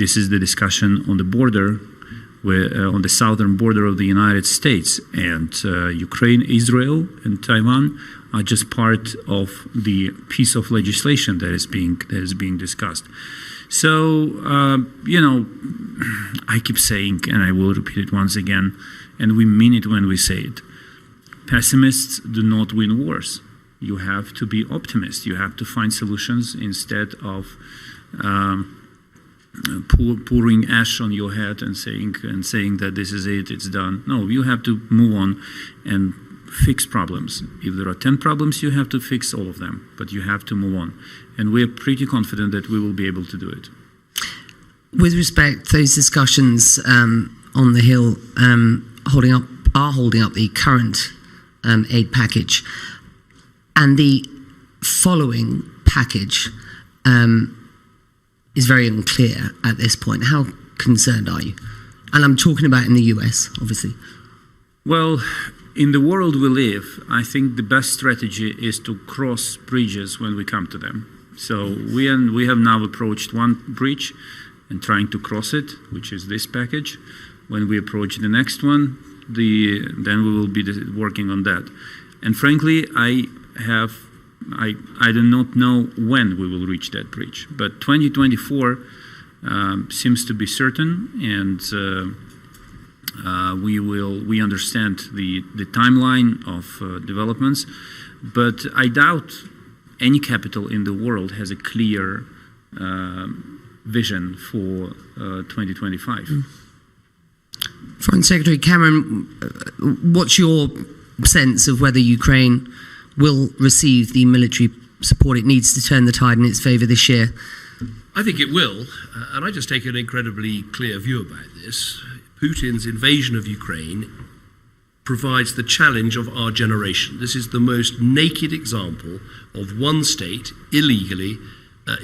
This is the discussion on the border, on the southern border of the United States, and Ukraine, Israel, and Taiwan are just part of the piece of legislation that is being discussed. So, I keep saying, and I will repeat it once again, and we mean it when we say it, pessimists do not win wars. You have to be optimists. You have to find solutions instead of pouring ash on your head and saying that this is it, it's done. No, you have to move on and fix problems. If there are 10 problems, you have to fix all of them, but you have to move on. And we're pretty confident that we will be able to do it. With respect to those discussions on the Hill holding up the current aid package, and the following package is very unclear at this point. How concerned are you? And I'm talking about in the US, obviously. Well, in the world we live, I think the best strategy is to cross bridges when we come to them. So we have now approached one bridge and trying to cross it, which is this package. When we approach the next one, then we will be working on that. And frankly, I do not know when we will reach that bridge, but 2024 seems to be certain, and we understand the timeline of developments, but I doubt any capital in the world has a clear vision for 2025. Foreign Secretary Cameron, what's your sense of whether Ukraine will receive the military support it needs to turn the tide in its favour this year? I think it will, and I just take an incredibly clear view about this. Putin's invasion of Ukraine provides the challenge of our generation. This is the most naked example of one state illegally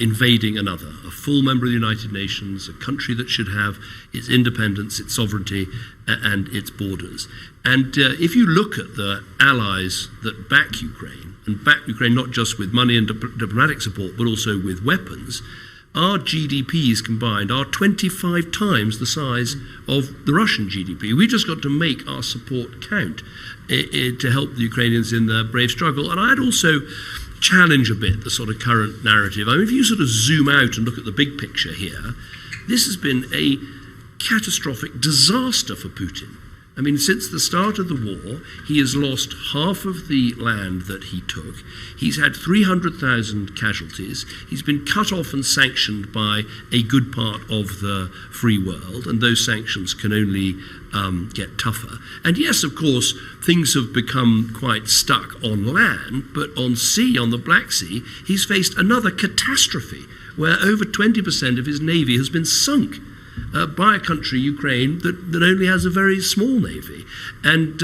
invading another, a full member of the United Nations, a country that should have its independence, its sovereignty, and its borders. And if you look at the allies that back Ukraine, and back Ukraine not just with money and diplomatic support, but also with weapons, our GDPs combined are 25 times the size of the Russian GDP. We just got to make our support count to help the Ukrainians in their brave struggle. And I'd also challenge a bit the sort of current narrative. I mean, if you sort of zoom out and look at the big picture here, this has been a catastrophic disaster for Putin. I mean, since the start of the war, he has lost half of the land that he took. He's had 300,000 casualties. He's been cut off and sanctioned by a good part of the free world, and those sanctions can only get tougher. And yes, of course, things have become quite stuck on land, but on sea, on the Black Sea, he's faced another catastrophe where over 20% of his navy has been sunk by a country, Ukraine, that only has a very small navy. And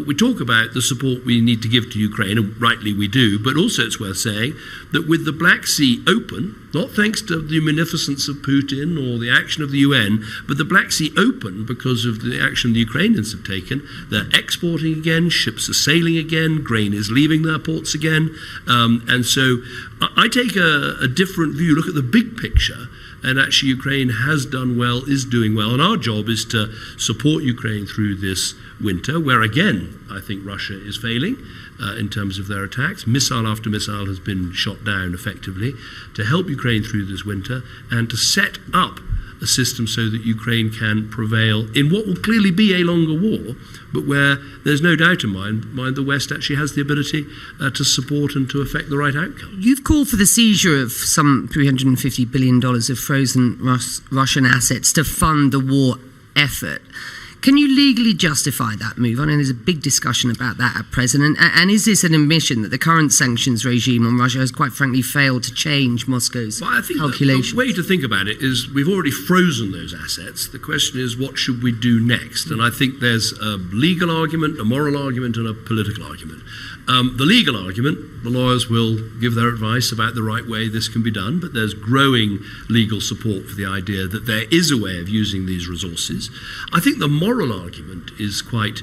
we talk about the support we need to give to Ukraine, and rightly we do, but also it's worth saying that with the Black Sea open, not thanks to the munificence of Putin or the action of the UN, but the Black Sea open because of the action the Ukrainians have taken, they're exporting again, ships are sailing again, grain is leaving their ports again. And so I take a different view, look at the big picture. And actually Ukraine has done well, is doing well, and our job is to support Ukraine through this winter, where again, I think Russia is failing in terms of their attacks. Missile after missile has been shot down effectively, to help Ukraine through this winter and to set up a system so that Ukraine can prevail in what will clearly be a longer war, but where there's no doubt in my mind the West actually has the ability to support and to effect the right outcome. You've called for the seizure of some $350 billion of frozen Russian assets to fund the war effort. Can you legally justify that move? I know there's a big discussion about that at present. And is this an admission that the current sanctions regime on Russia has quite frankly failed to change Moscow's calculations? The way to think about it is we've already frozen those assets. The question is, what should we do next? And I think there's a legal argument, a moral argument, and a political argument. The legal argument, the lawyers will give their advice about the right way this can be done, but there's growing legal support for the idea that there is a way of using these resources. I think the moral argument is quite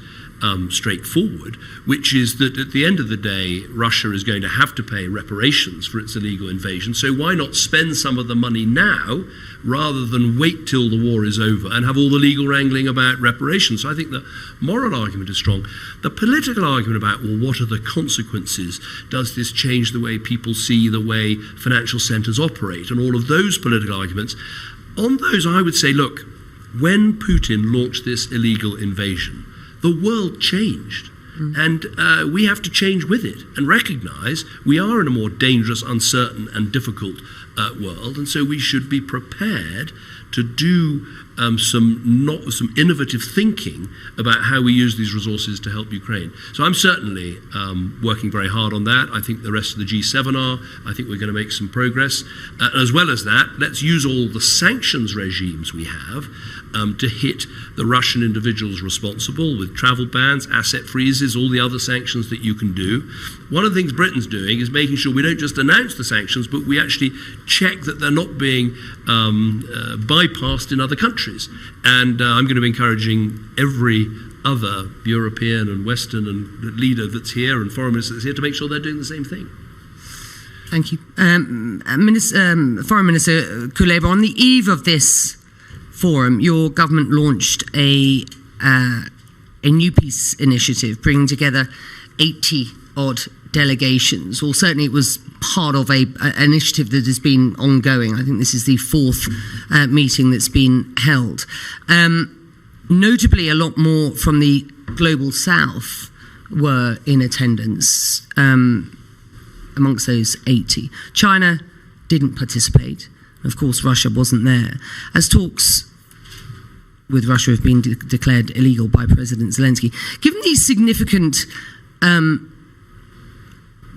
straightforward, which is that at the end of the day, Russia is going to have to pay reparations for its illegal invasion. So why not spend some of the money now rather than wait till the war is over and have all the legal wrangling about reparations? So I think the moral argument is strong. The political argument about, well, what are the consequences? Does this change the way people see the way financial centres operate? And all of those political arguments. On those, I would say, look, when Putin launched this illegal invasion, the world changed. And we have to change with it and recognise we are in a more dangerous, uncertain and difficult world, and so we should be prepared to do some innovative thinking about how we use these resources to help Ukraine. So I'm certainly working very hard on that. I think the rest of the G7 are. I think we're going to make some progress. As well as that, let's use all the sanctions regimes we have to hit the Russian individuals responsible with travel bans, asset freezes, all the other sanctions that you can do. One of the things Britain's doing is making sure we don't just announce the sanctions, but we actually check that they're not being bypassed in other countries. And I'm going to be encouraging every other European and Western and leader that's here and foreign minister that's here to make sure they're doing the same thing. Thank you. Foreign Minister Kuleba, on the eve of this forum, your government launched a new peace initiative, bringing together 80-odd delegations. Well, certainly it was part of an initiative that has been ongoing. I think this is the fourth meeting that's been held. Notably, a lot more from the Global South were in attendance amongst those 80. China didn't participate. Of course, Russia wasn't there. As talks with Russia have been declared illegal by President Zelensky, given these significant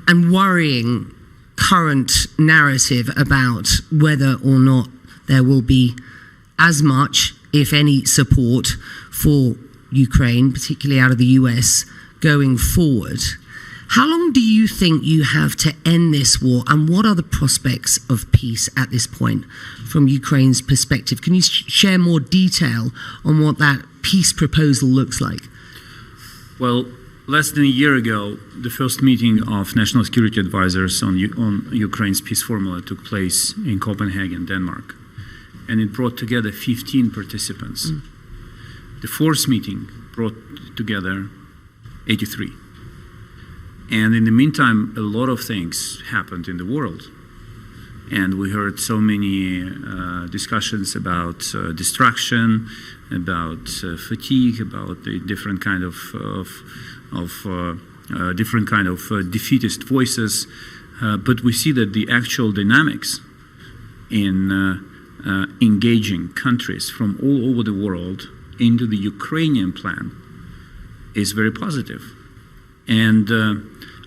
and worrying current narrative about whether or not there will be as much, if any, support for Ukraine, particularly out of the US, going forward, how long do you think you have to end this war, and what are the prospects of peace at this point from Ukraine's perspective? Can you share more detail on what that peace proposal looks like? Well, less than a year ago, the first meeting of national security advisors on Ukraine's peace formula took place in Copenhagen, Denmark, and it brought together 15 participants. The fourth meeting brought together 83. And in the meantime, a lot of things happened in the world. And we heard so many discussions about destruction, about fatigue, about the different kind of defeatist voices. But we see that the actual dynamics in engaging countries from all over the world into the Ukrainian plan is very positive. And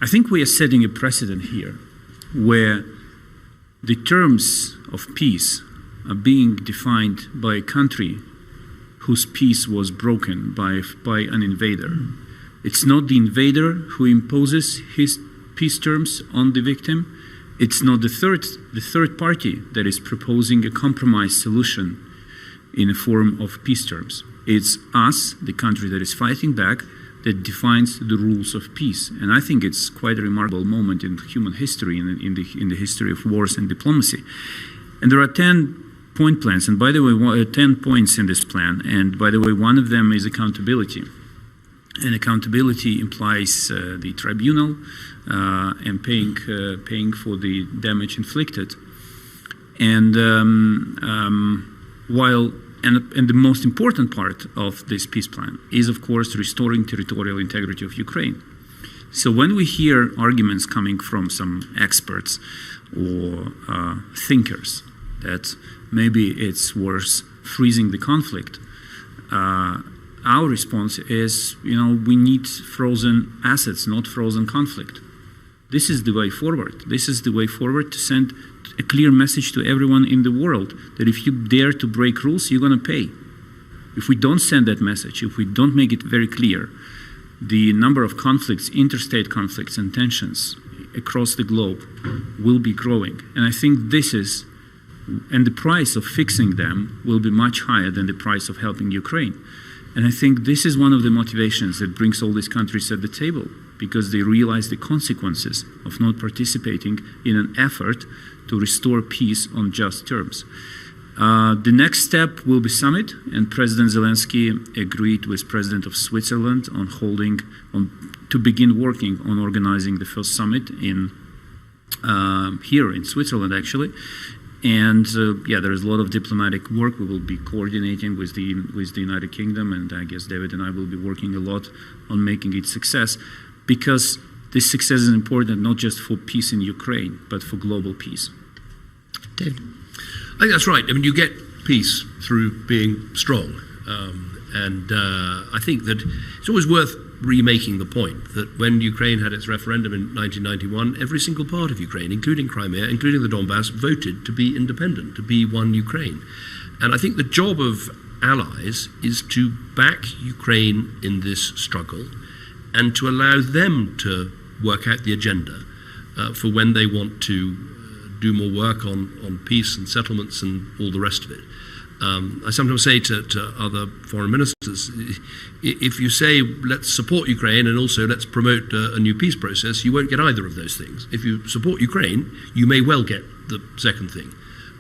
I think we are setting a precedent here where the terms of peace are being defined by a country whose peace was broken by an invader. It's not the invader who imposes his peace terms on the victim. It's not the third party that is proposing a compromise solution in a form of peace terms. It's us, the country that is fighting back, that defines the rules of peace. And I think it's quite a remarkable moment in human history, in the history of wars and diplomacy. And there are 10-point plans, and by the way, 10 points in this plan. And by the way, one of them is accountability. And accountability implies the tribunal and paying for the damage inflicted. And And the most important part of this peace plan is, of course, restoring territorial integrity of Ukraine. So when we hear arguments coming from some experts or thinkers that maybe it's worth freezing the conflict, our response is, we need frozen assets, not frozen conflict. This is the way forward. This is the way forward to send a clear message to everyone in the world that if you dare to break rules, you're going to pay. If we don't send that message, if we don't make it very clear, the number of conflicts, interstate conflicts and tensions across the globe will be growing. And I think and the price of fixing them will be much higher than the price of helping Ukraine. And I think this is one of the motivations that brings all these countries at the table, because they realize the consequences of not participating in an effort to restore peace on just terms. The next step will be summit, and President Zelensky agreed with President of Switzerland to begin working on organizing the first summit here in Switzerland, actually. And there is a lot of diplomatic work. We will be coordinating with the United Kingdom, and I guess David and I will be working a lot on making it success, because this success is important not just for peace in Ukraine, but for global peace. David? I think that's right. I mean, you get peace through being strong. I think that it's always worth remaking the point that when Ukraine had its referendum in 1991, every single part of Ukraine, including Crimea, including the Donbass, voted to be independent, to be one Ukraine. And I think the job of allies is to back Ukraine in this struggle and to allow them to work out the agenda for when they want to do more work on peace and settlements and all the rest of it. I sometimes say to other foreign ministers, if you say let's support Ukraine and also let's promote a new peace process, you won't get either of those things. If you support Ukraine, you may well get the second thing.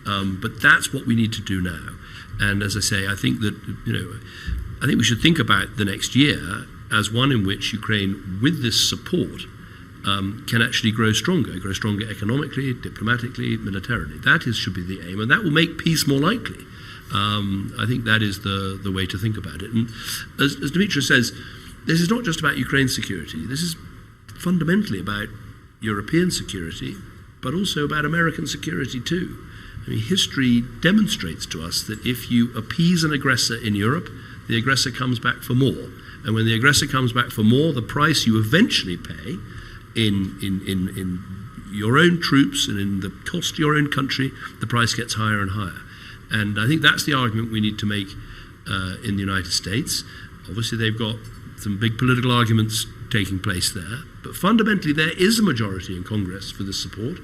But that's what we need to do now. And as I say, I think that I think we should think about the next year as one in which Ukraine, with this support, can actually grow stronger economically, diplomatically, militarily. That should be the aim, and that will make peace more likely. I think that is the way to think about it. And as Dmytro says, this is not just about Ukraine's security. This is fundamentally about European security, but also about American security too. I mean, history demonstrates to us that if you appease an aggressor in Europe, the aggressor comes back for more. And when the aggressor comes back for more, the price you eventually pay in your own troops and in the cost to your own country, the price gets higher and higher. And I think that's the argument we need to make in the United States. Obviously, they've got some big political arguments taking place there. But fundamentally, there is a majority in Congress for this support.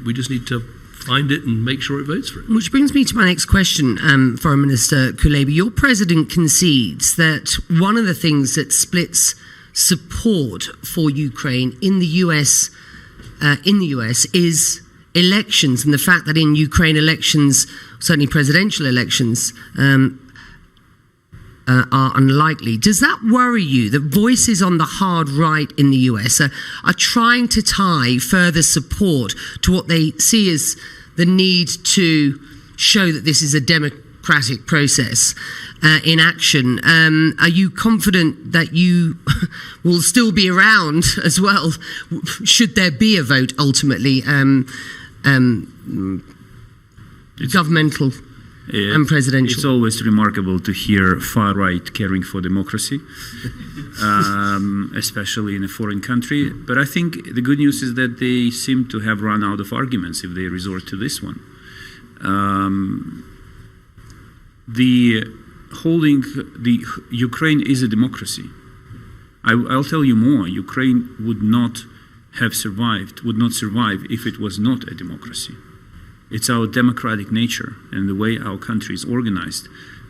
We just need to find it and make sure it votes for it. Which brings me to my next question, Foreign Minister Kuleba. Your president concedes that one of the things that splits support for Ukraine in the US is elections, and the fact that in Ukraine elections, certainly presidential elections, are unlikely. Does that worry you that voices on the hard right in the US are trying to tie further support to what they see as the need to show that this is a democratic process in action? Are you confident that you will still be around as well, should there be a vote ultimately, governmental and presidential? It's always remarkable to hear far-right caring for democracy, especially in a foreign country. But I think the good news is that they seem to have run out of arguments if they resort to this one. Ukraine is a democracy. I'll tell you more. Ukraine would not survive if it was not a democracy. It's our democratic nature and the way our country is organized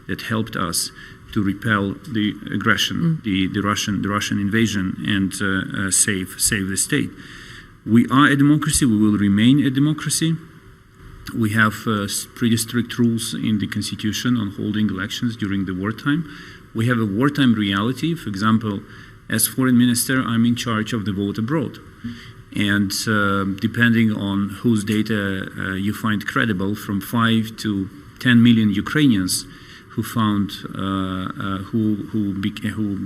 that helped us to repel the aggression, the Russian invasion, and save the state. We are a democracy. We will remain a democracy. We have pretty strict rules in the Constitution on holding elections during the wartime. We have a wartime reality. For example, as foreign minister, I'm in charge of the vote abroad. And depending on whose data you find credible, from 5 to 10 million Ukrainians who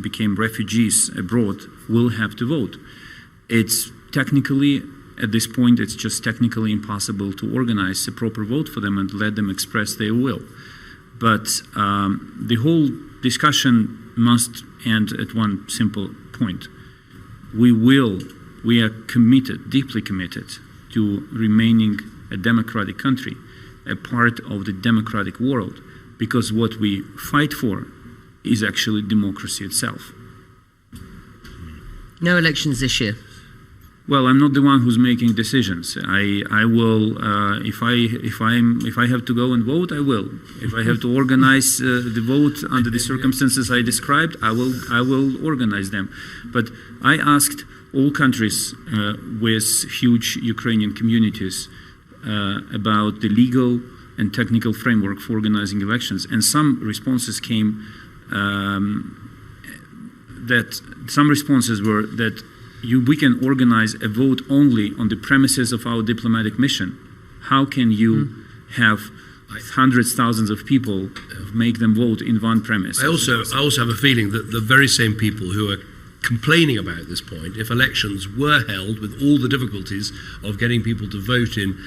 became refugees abroad will have to vote. It's technically, at this point, it's just technically impossible to organize a proper vote for them and let them express their will. But the whole discussion must end at one simple point. We are committed, deeply committed, to remaining a democratic country, a part of the democratic world, because what we fight for is actually democracy itself. No elections this year? Well, I'm not the one who's making decisions. I will if I have to go and vote, I will. If I have to organize the vote under the circumstances I described, I will organize them. But I asked all countries with huge Ukrainian communities about the legal and technical framework for organizing elections, and some responses came were that we can organize a vote only on the premises of our diplomatic mission. How can you have hundreds, thousands of people make them vote in one premise? I also have a feeling that the very same people who are complaining about this point, if elections were held with all the difficulties of getting people to vote in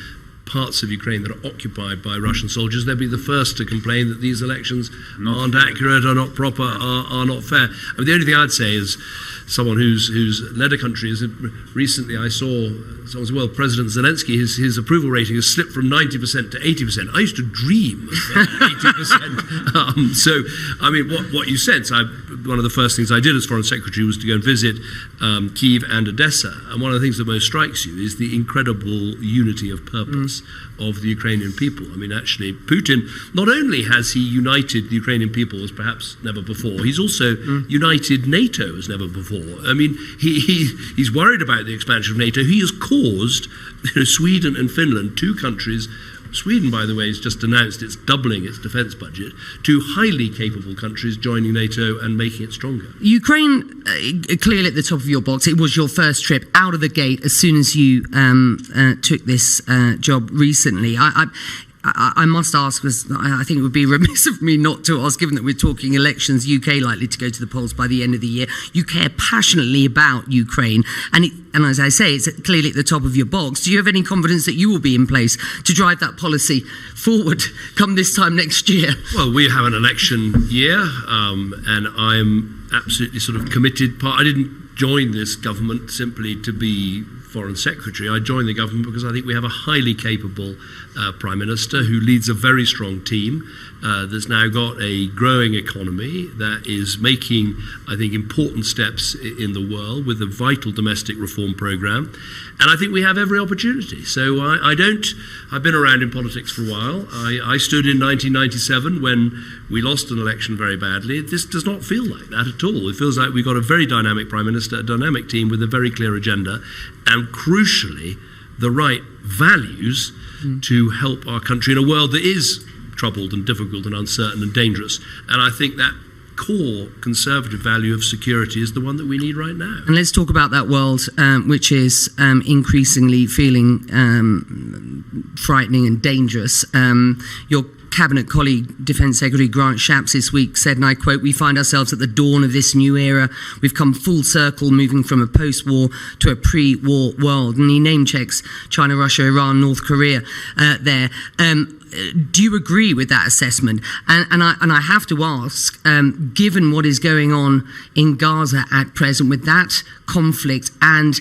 parts of Ukraine that are occupied by Russian soldiers, they'd be the first to complain that these elections aren't accurate, are not proper, are not fair. I mean, the only thing I'd say is someone who's led a country is recently I saw someone said, well, President Zelensky, his approval rating has slipped from 90% to 80%. I used to dream of 80%. So, I mean, what you said, one of the first things I did as Foreign Secretary was to go and visit Kyiv and Odessa. And one of the things that most strikes you is the incredible unity of purpose of the Ukrainian people. I mean, actually, Putin, not only has he united the Ukrainian people as perhaps never before, he's also united NATO as never before. I mean, he's worried about the expansion of NATO. He has caused Sweden and Finland, two countries. Sweden, by the way, has just announced it's doubling its defence budget. Two highly capable countries joining NATO and making it stronger. Ukraine, clearly at the top of your box. It was your first trip out of the gate as soon as you took this job recently. I must ask, because I think it would be remiss of me not to ask, given that we're talking elections, UK likely to go to the polls by the end of the year. You care passionately about Ukraine, and as I say, it's clearly at the top of your box. Do you have any confidence that you will be in place to drive that policy forward come this time next year? Well, we have an election year, and I'm absolutely sort of committed. I didn't join this government simply to be Foreign Secretary. I joined the government because I think we have a highly capable Prime Minister who leads a very strong team that's now got a growing economy that is making, I think, important steps in the world with a vital domestic reform programme. And I think we have every opportunity. So I've been around in politics for a while. I stood in 1997 when we lost an election very badly. This does not feel like that at all. It feels like we've got a very dynamic Prime Minister, a dynamic team with a very clear agenda, and crucially, the right values to help our country in a world that is troubled and difficult and uncertain and dangerous. And I think that core conservative value of security is the one that we need right now. And let's talk about that world, which is increasingly feeling frightening and dangerous. Your Cabinet colleague, Defence Secretary Grant Shapps, this week said, and I quote, "We find ourselves at the dawn of this new era. We've come full circle, moving from a post-war to a pre-war world." And he name-checks China, Russia, Iran, North Korea there. Do you agree with that assessment? And I have to ask, given what is going on in Gaza at present with that conflict and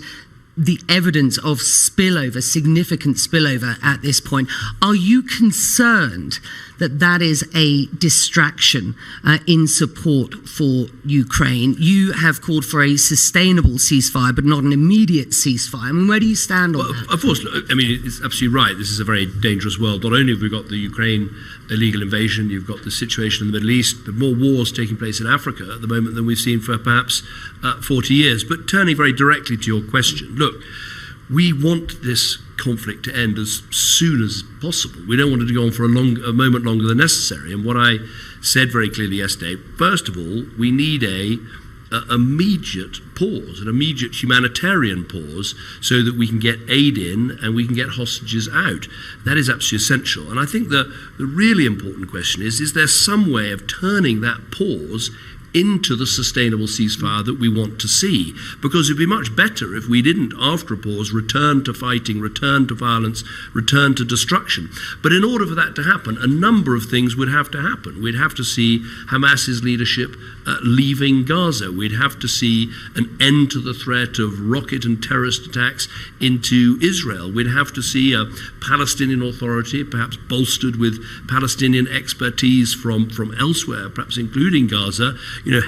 the evidence of spillover, significant spillover at this point, are you concerned that that is a distraction in support for Ukraine? You have called for a sustainable ceasefire, but not an immediate ceasefire. I mean, where do you stand on that? Of course, I mean, it's absolutely right. This is a very dangerous world. Not only have we got the Ukraine illegal invasion, you've got the situation in the Middle East, but more wars taking place in Africa at the moment than we've seen for perhaps 40 years. But turning very directly to your question, look, we want this conflict to end as soon as possible. We don't want it to go on for a moment longer than necessary. And what I said very clearly yesterday, first of all, we need a immediate pause, an immediate humanitarian pause, so that we can get aid in and we can get hostages out. That is absolutely essential. And I think the really important question is there some way of turning that pause into the sustainable ceasefire that we want to see? Because it'd be much better if we didn't, after a pause, return to fighting, return to violence, return to destruction. But in order for that to happen, a number of things would have to happen. We'd have to see Hamas's leadership leaving Gaza. We'd have to see an end to the threat of rocket and terrorist attacks into Israel. We'd have to see a Palestinian Authority, perhaps bolstered with Palestinian expertise from elsewhere, perhaps including Gaza,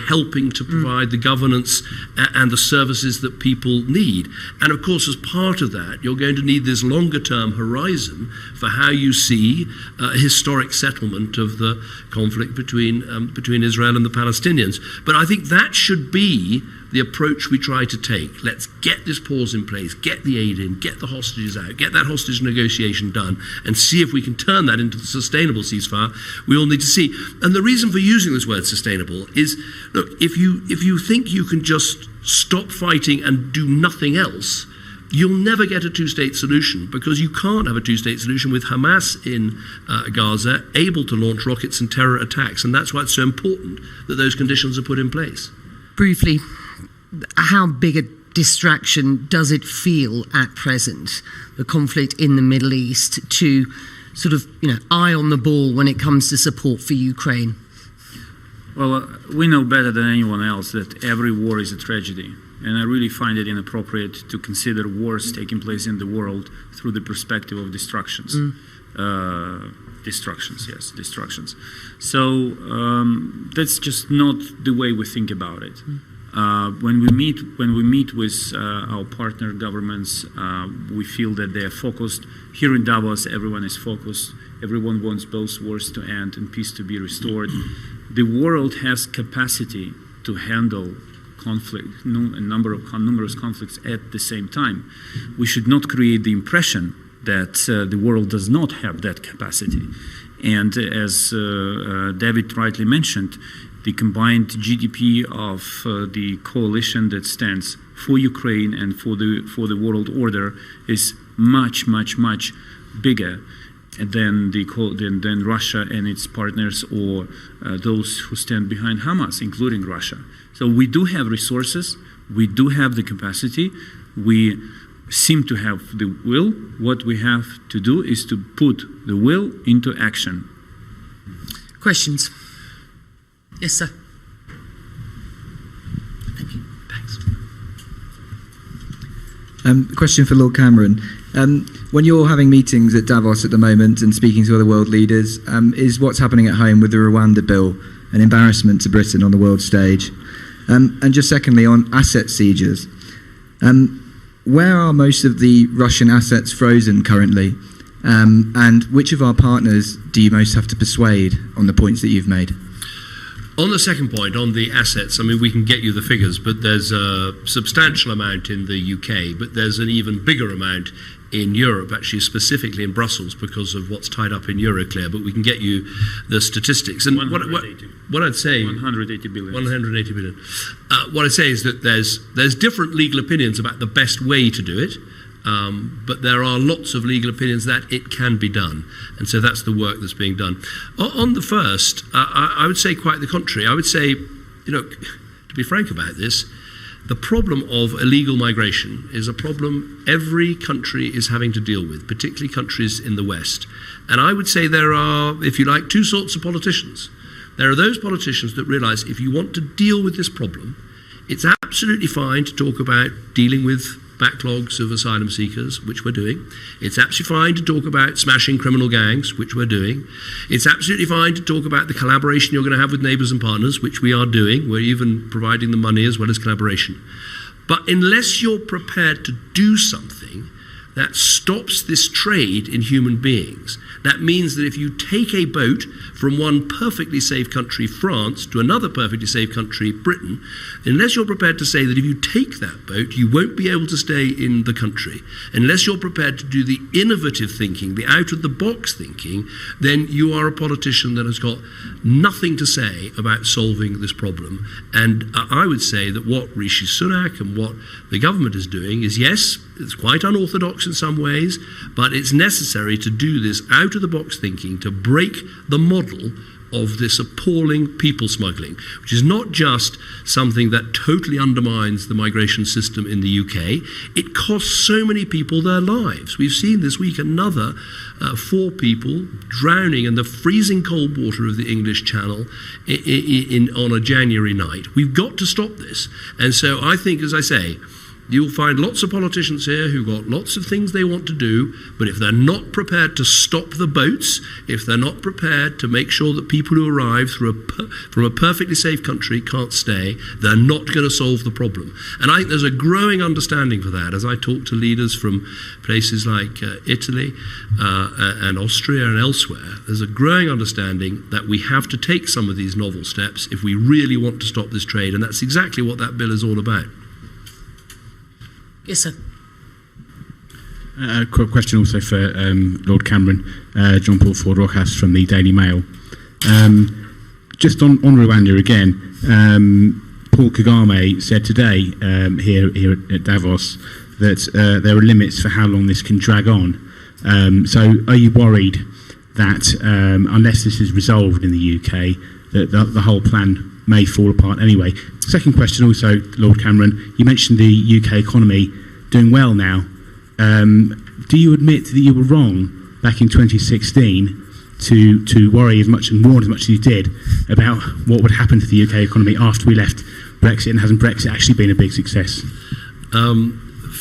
helping to provide the governance and the services that people need. And of course, as part of that, you're going to need this longer-term horizon for how you see a historic settlement of the conflict between Israel and the Palestinians. But I think that should be the approach we try to take. Let's get this pause in place, get the aid in, get the hostages out, get that hostage negotiation done, and see if we can turn that into the sustainable ceasefire we all need to see. And the reason for using this word sustainable is, look, if you think you can just stop fighting and do nothing else, you'll never get a two-state solution, because you can't have a two-state solution with Hamas in Gaza able to launch rockets and terror attacks. And that's why it's so important that those conditions are put in place. Briefly, how big a distraction does it feel at present, the conflict in the Middle East, to sort of, eye on the ball when it comes to support for Ukraine? Well, we know better than anyone else that every war is a tragedy. And I really find it inappropriate to consider wars taking place in the world through the perspective of destructions. Destructions. So that's just not the way we think about it. When we meet with our partner governments, we feel that they are focused. Here in Davos, everyone is focused. Everyone wants both wars to end and peace to be restored. The world has capacity to handle conflict, numerous conflicts at the same time. We should not create the impression that the world does not have that capacity. And as David rightly mentioned, the combined GDP of the coalition that stands for Ukraine and for the world order is much bigger than Russia and its partners, or those who stand behind Hamas, including Russia. So we do have resources, we do have the capacity, we seem to have the will. What we have to do is to put the will into action. Questions? Yes, sir. Thank you. Thanks. Question for Lord Cameron. When you're having meetings at Davos at the moment and speaking to other world leaders, is what's happening at home with the Rwanda bill an embarrassment to Britain on the world stage? And just secondly, on asset seizures, where are most of the Russian assets frozen currently? And which of our partners do you most have to persuade on the points that you've made? On the second point, on the assets, I mean, we can get you the figures, but there's a substantial amount in the UK, but there's an even bigger amount in Europe, actually specifically in Brussels, because of what's tied up in Euroclear, but we can get you the statistics. And what I'd say... 180 billion. 180 billion. What I'd say is that there's different legal opinions about the best way to do it, but there are lots of legal opinions that it can be done. And so that's the work that's being done. On the first, I would say quite the contrary. I would say, to be frank about this, the problem of illegal migration is a problem every country is having to deal with, particularly countries in the West. And I would say there are, if you like, two sorts of politicians. There are those politicians that realize if you want to deal with this problem, it's absolutely fine to talk about dealing with backlogs of asylum seekers, which we're doing. It's absolutely fine to talk about smashing criminal gangs, which we're doing. It's absolutely fine to talk about the collaboration you're going to have with neighbours and partners, which we are doing. We're even providing the money as well as collaboration. But unless you're prepared to do something that stops this trade in human beings, that means that if you take a boat from one perfectly safe country, France, to another perfectly safe country, Britain, unless you're prepared to say that if you take that boat, you won't be able to stay in the country, unless you're prepared to do the innovative thinking, the out-of-the-box thinking, then you are a politician that has got nothing to say about solving this problem. And I would say that what Rishi Sunak and what the government is doing is, yes, it's quite unorthodox in some ways, but it's necessary to do this out-of-the-box thinking to break the model of this appalling people smuggling, which is not just something that totally undermines the migration system in the UK. It costs so many people their lives. We've seen this week another 4 people drowning in the freezing cold water of the English Channel on a January night. We've got to stop this. And so I think, as I say, You'll find lots of politicians here who've got lots of things they want to do, but if they're not prepared to stop the boats, if they're not prepared to make sure that people who arrive from a perfectly safe country can't stay, they're not going to solve the problem. And I think there's a growing understanding for that as I talk to leaders from places like Italy and Austria and elsewhere. There's a growing understanding that we have to take some of these novel steps if we really want to stop this trade, and that's exactly what that bill is all about. Yes, sir. A quick question also for Lord Cameron, John Paul Ford Rojas from the Daily Mail. Just on Rwanda again, Paul Kagame said today here at Davos that there are limits for how long this can drag on. So are you worried that unless this is resolved in the UK, that the whole plan may fall apart anyway? Second question also, Lord Cameron, you mentioned the UK economy doing well now. Do you admit that you were wrong back in 2016 to worry as much and warn as much as you did about what would happen to the UK economy after we left Brexit, and hasn't Brexit actually been a big success?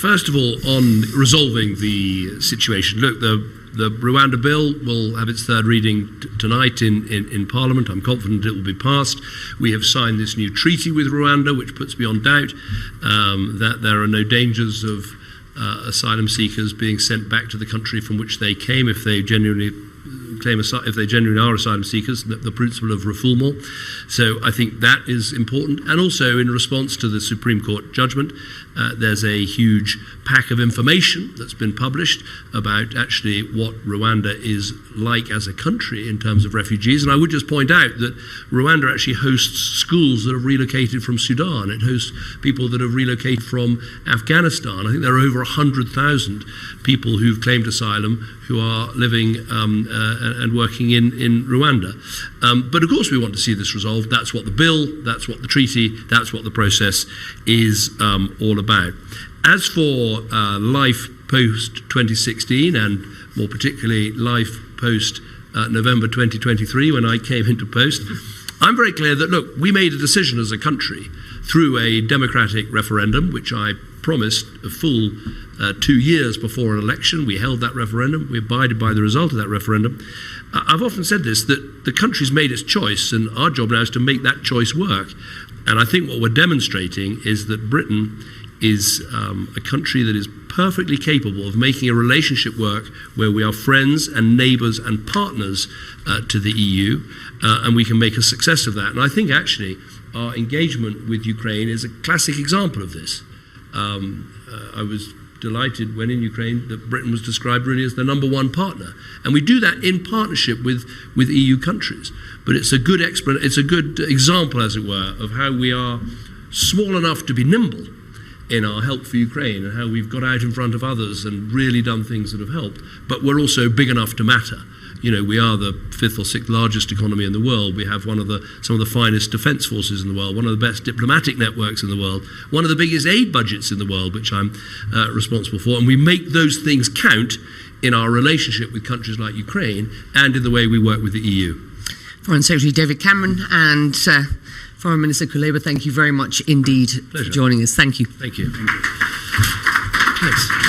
First of all, on resolving the situation, look, the Rwanda bill will have its third reading tonight in Parliament. I'm confident it will be passed. We have signed this new treaty with Rwanda, which puts beyond doubt that there are no dangers of asylum seekers being sent back to the country from which they came if they genuinely are asylum seekers, the principle of refoulement. So I think that is important. And also in response to the Supreme Court judgment, there's a huge pack of information that's been published about actually what Rwanda is like as a country in terms of refugees. And I would just point out that Rwanda actually hosts schools that have relocated from Sudan. It hosts people that have relocated from Afghanistan. I think there are over 100,000 people who've claimed asylum who are living and working in Rwanda. But of course we want to see this resolved. That's what the bill, that's what the treaty, that's what the process is all about. As for life post-2016 and more particularly life post-November 2023 when I came into post, I'm very clear that, look, we made a decision as a country through a democratic referendum, which I promised a full 2 years before an election. We held that referendum. We abided by the result of that referendum. I've often said this, that the country's made its choice, and our job now is to make that choice work. And I think what we're demonstrating is that Britain is a country that is perfectly capable of making a relationship work where we are friends and neighbours and partners to the EU, and we can make a success of that. And I think actually our engagement with Ukraine is a classic example of this. I was delighted when in Ukraine that Britain was described really as the number one partner, and we do that in partnership with EU countries. But it's a good example, as it were, of how we are small enough to be nimble in our help for Ukraine and how we've got out in front of others and really done things that have helped. But we're also big enough to matter. You know, we are the 5th or 6th largest economy in the world. We have some of the finest defence forces in the world, one of the best diplomatic networks in the world, one of the biggest aid budgets in the world, which I'm responsible for. And we make those things count in our relationship with countries like Ukraine and in the way we work with the EU. Foreign Secretary David Cameron and Foreign Minister Kuleba, thank you very much indeed for joining us. Thank you. Thank you. Thanks.